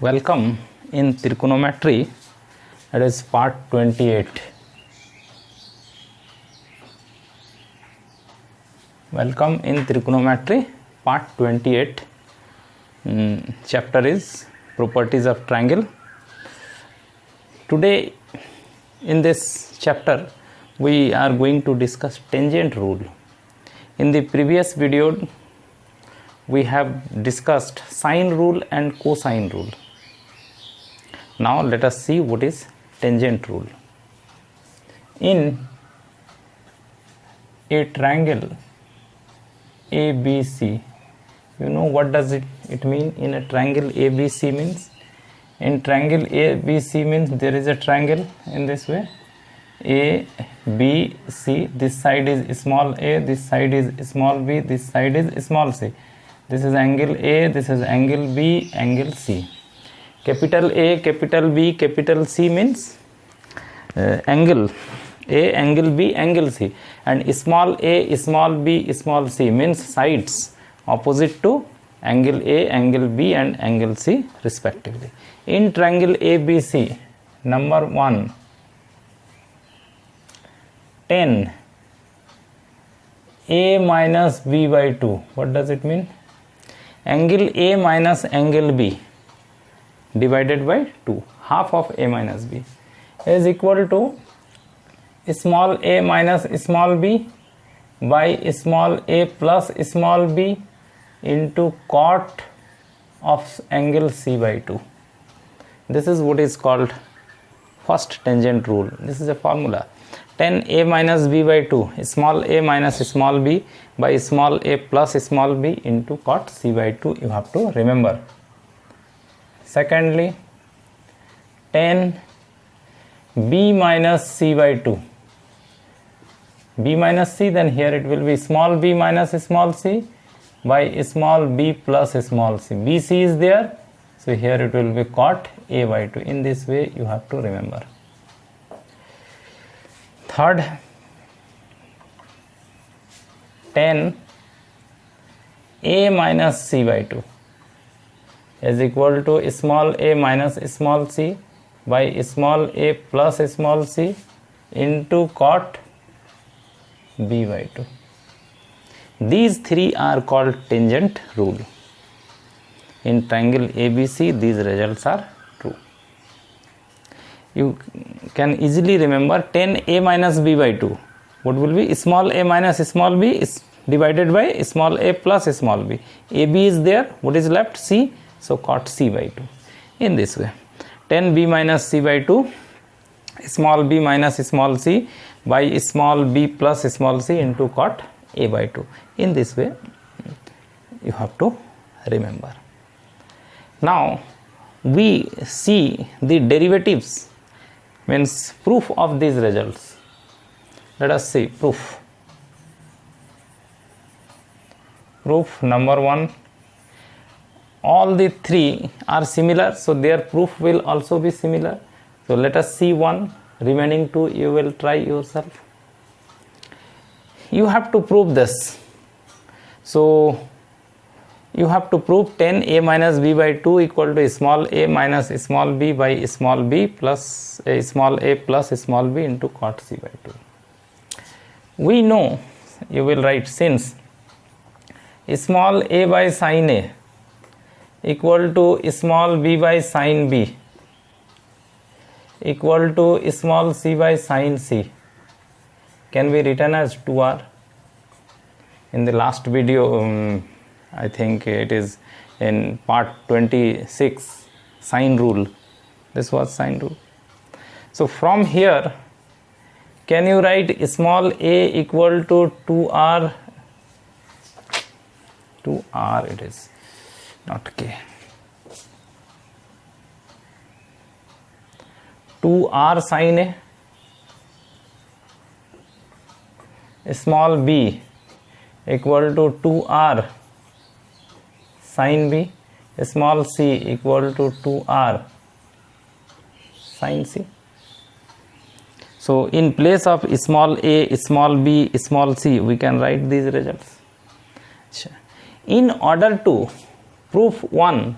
Welcome in trigonometry, that is part 28. Welcome in trigonometry, part 28. Chapter is properties of triangle. Today in this chapter we are going to discuss tangent rule. In the previous video we have discussed sine rule and cosine rule. Now let us see what is tangent rule. In a triangle ABC, you know what does it mean? In a triangle ABC means, in triangle ABC means there is a triangle in this way, A, B, C. This side is small a, this side is small b, this side is small c. This is angle A, this is angle B, angle C. Capital A, capital B, capital C means angle A, angle B, angle C, and small a, small b, small c means sides opposite to angle A, angle B and angle C respectively. In triangle ABC, number 1, 10 A minus B by 2. What does it mean? Angle A minus angle B divided by 2, half of A minus B, is equal to small a minus small b by small a plus small b into cot of angle C by 2. This is what is called first tangent rule. This is a formula. 10 a minus b by 2, small a minus small b by small a plus small b into cot C by 2. You have to remember. Secondly, 10 b minus c by 2. B minus c, then here it will be small b minus small c by small b plus small c. BC is there, so here it will be cot A by 2. In this way you have to remember. Third, 10 a minus c by 2 is equal to small a minus small c by small a plus small c into cot B by 2. These three are called tangent rule. In triangle ABC, these results are true. You can easily remember 10 a minus b by 2. What will be? Small a minus small b is divided by small a plus small b. AB is there. What is left? C. So cot C by 2. In this way, 10 b minus c by 2, small b minus small c by small b plus small c into cot A by 2. In this way you have to remember. Now we see the derivatives, means proof of these results. Let us see proof. Proof number 1. All the three are similar, so their proof will also be similar. So let us see one. Remaining two you will try yourself. You have to prove this. So you have to prove 10 a minus b by 2 equal to small a minus small b by small b plus small a plus small b into cot C by 2. We know, you will write, since small a by sin a equal to small b by sin b equal to small c by sin c can be written as 2r. In the last video, I think it is in part 26, sine rule. This was sine rule. So from here, can you write small a equal to 2r? 2r it is, not k. 2r sin a, small b equal to 2r sin b, small c equal to 2r sin c. So in place of small a, small b, small c, we can write these results. In order to prove one,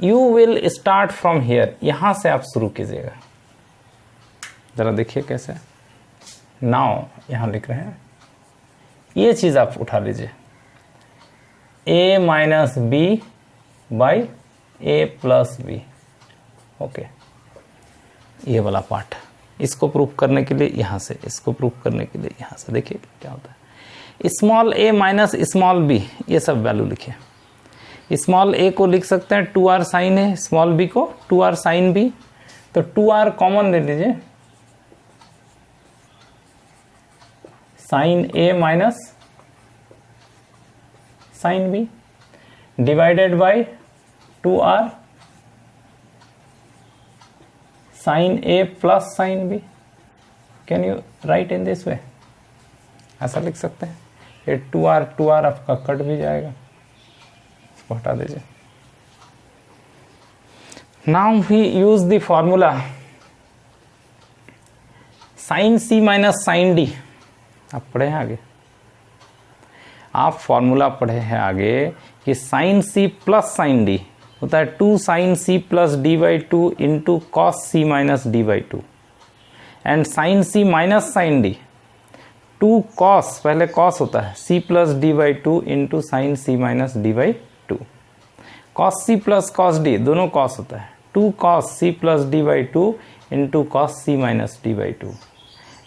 you will start from here, यहां से आप शुरू कीजिएगा। जरा देखिए कैसे, now यहां लिख रहे हैं, ये चीज आप उठा लीजिए, a minus B by A plus B. Okay, ये वाला पार्ट, इसको प्रूफ करने के लिए यहां से, इसको प्रूफ करने के लिए यहां से, देखिए क्या होता है। Small a minus small b, ये सब वैल्यू लिखिए। स्मॉल a को लिख सकते हैं 2r sine a, small b को 2r साइन b, तो 2r कॉमन ले लीजिए, sine a minus sine b divided by 2r sine a plus sine b। Can you write in this way, ऐसा लिख सकते हैं। ये 2r आपका कट भी जाएगा, इसको हटा दीजिए। Now we use the formula sine c minus sine d। आप पढ़े हैं आगे, आप फॉर्मूला पढ़े हैं आगे कि sine c plus sine d होता है 2 sine c plus D by two into cos C minus D by two, and sine c minus sine d 2 cos, पहले कॉस होता है c plus D by two into sine c minus D by two. Cos c plus cos d दोनों cos होता है, 2 cos c plus D by two into cos c minus D by two,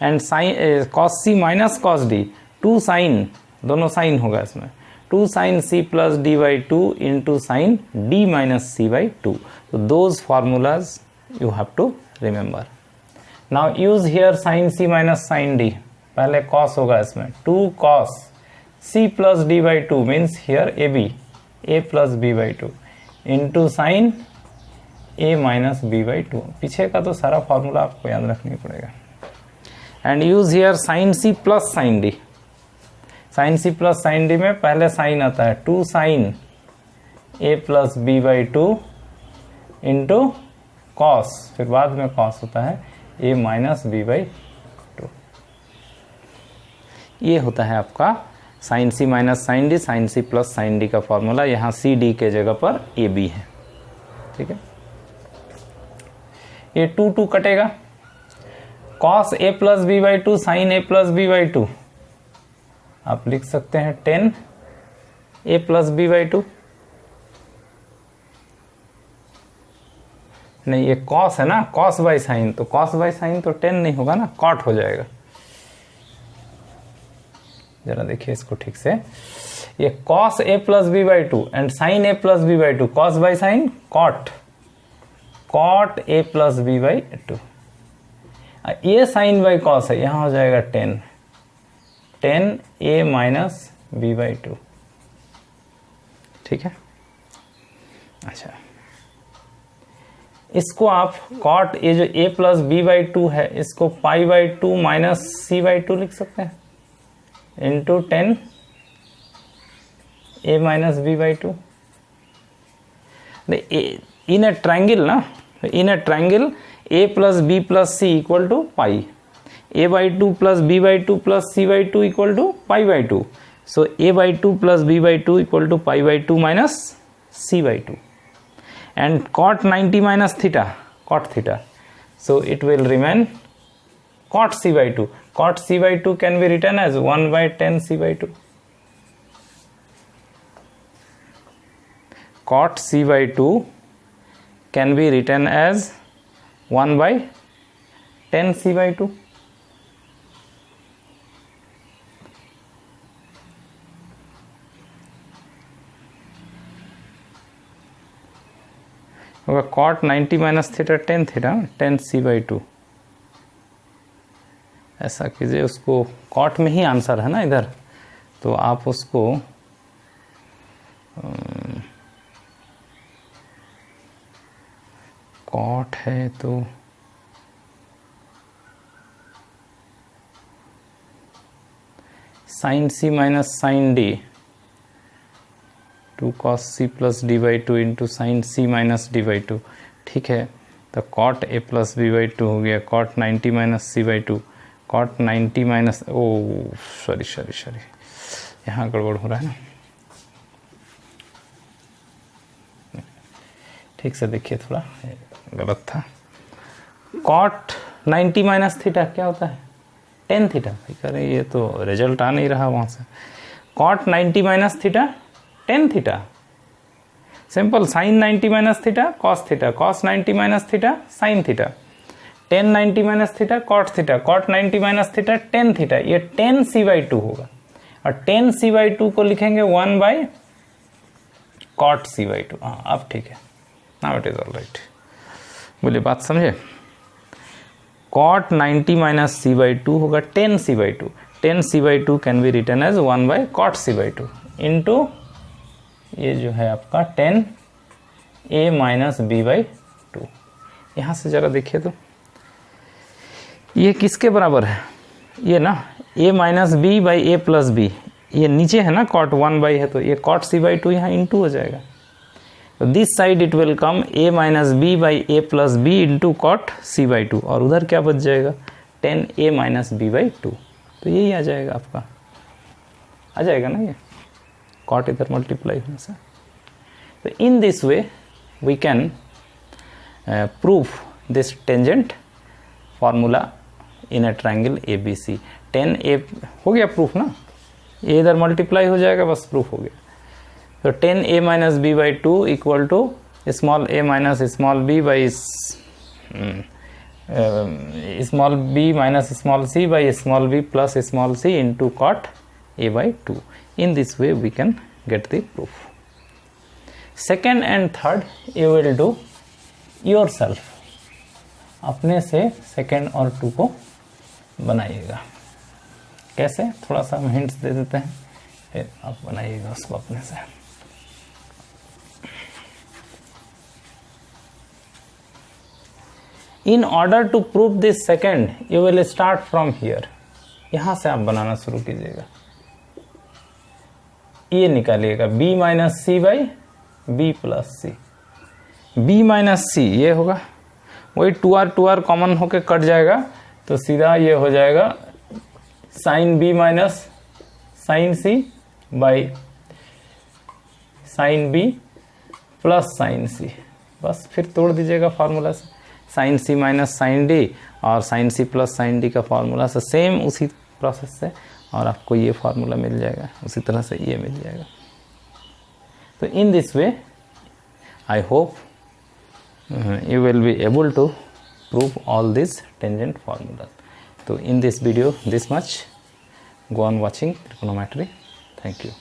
and sine cos c minus cos d 2 sine, दोनों sine होगा इसमें, 2 sine c plus D by two into sine d minus C by two. तो those formulas you have to remember. Now use here sine c minus sine d, पहले cos होगा इसमें, 2 cos c plus D by two means here A B, A plus B by two into sine a minus B by to. पीछे का तो सारा formula आपको याद रखनी पड़ेगा। And use here sine c plus sine d, sine c plus sine d में पहले साइन आता है 2 sine a plus B by two into cos, फिर बाद में कॉस होता है a minus B by two. ये होता है आपका sine c minus sine d, sine c plus sine d का फॉर्मूला। यहाँ सी डी के जगह पर ए बी है, ठीक है। ये 2 कटेगा, cos a plus B by two sine a plus B by two, आप लिख सकते हैं 10 a plus B by two. नहीं, ये कॉस है ना, कॉस बाई साइन, तो कॉस बाई साइन तो 10 नहीं होगा ना, कॉट हो जाएगा। जरा देखिए इसको ठीक से, ये cos a plus B by two and sine a plus B by two, cos by sine cot, cot a plus B by two. ये साइन बाई कॉस है, यहां हो जाएगा 10 a minus B by two, ठीक है। अच्छा, इसको आप कॉट, ये जो a plus B by two है, इसको pi by two minus C by two लिख सकते हैं, into 10 a minus B by two. In a triangle ना, in a triangle a plus B plus C equal to pi, a by two plus B by two plus C by two equal to pi by two, so a by two plus B by two equal to pi by two minus C by two, and cot 90 minus theta, cot theta, so it will remain cot c by 2. Cot c by 2 can be written as 1 by 10 c by 2. Cot c by 2 can be written as 1 by 10 c by 2. होगा cot 90 minus theta 10 theta 10 C by 2। ऐसा कीजिए, उसको cot में ही answer है ना इधर, तो आप उसको कॉट है तो sine C minus sine D, 2 cos c plus D by two into sine C minus D by two, ठीक है। तो cot a plus B by two हो गया, cot 90 minus C by two, cot 90 minus, oh sorry यहाँ गड़बड़ हो रहा है ना। ठीक से देखिए, थोड़ा गलत था। कॉट 90 माइनस थीटा क्या होता है? Tan theta. भाई करें, ये तो रिजल्ट आ नहीं रहा वहाँ से। Cot 90 minus theta tan theta. Simple. Sine 90 minus theta cos theta, cos 90 minus theta sine theta, tan 90 minus theta cot theta, cot 90 minus theta tan theta. ये 10c/2 होगा और 10c/2 को लिखेंगे 1 बाई कॉट c/2। हाँ अब ठीक है, now it is all right. बोलिए बात समझे? कॉट 90 माइनस c/2 होगा 10c/2। 10c/2 can be written as 1 by cot c/2 into ये जो है आपका 10a माइनस b/2। यहाँ से जरा देखिए तो ये किसके बराबर है? ये ना a minus B by A plus B. ये नीचे है ना कॉट 1 बाई है, तो ये कॉट c/2 यहाँ इंटू हो जाएगा। तो this side it will come a minus B by A plus B into cot c/2 और उधर क्या बच जाएगा? 10a माइनस b/2। तो यही आ जाएगा आपका, आ जाएगा ना ये कॉट इधर मल्टीप्लाई होने से। तो in this way we can prove this tangent formula in a triangle ABC। 10a हो गया प्रूफ ना, ये इधर मल्टीप्लाई हो जाएगा, बस प्रूफ हो गया। तो 10a माइनस b/2 equal to small a minus small b by small b minus small c by small b plus small c into cot a/2। In this way we can get the proof. Second and third you will do yourself. अपने से second और 2 को बनाइएगा। कैसे? थोड़ा सा हम hints दे देते हैं, फिर आप बनाइएगा उसको अपने से। In order to prove this second, you will start from here. यहाँ से आप बनाना शुरू कीजिएगा। ये निकालिएगा b minus C by B plus C. b minus C ये होगा, वही 2r कॉमन होके कट जाएगा, तो सीधा ये हो जाएगा sine b minus sine C by sine b plus sine C. बस फिर तोड़ दीजिएगा फार्मूला से, sine C minus sine D और sine C plus sine D का फार्मूला से सेम उसी प्रोसेस से, और आपको ये फार्मूला मिल जाएगा, उसी तरह से ये मिल जाएगा। तो in this way I hope you will be able to prove all these tangent formulas. So in this video this much. Go on watching trigonometry. Thank you.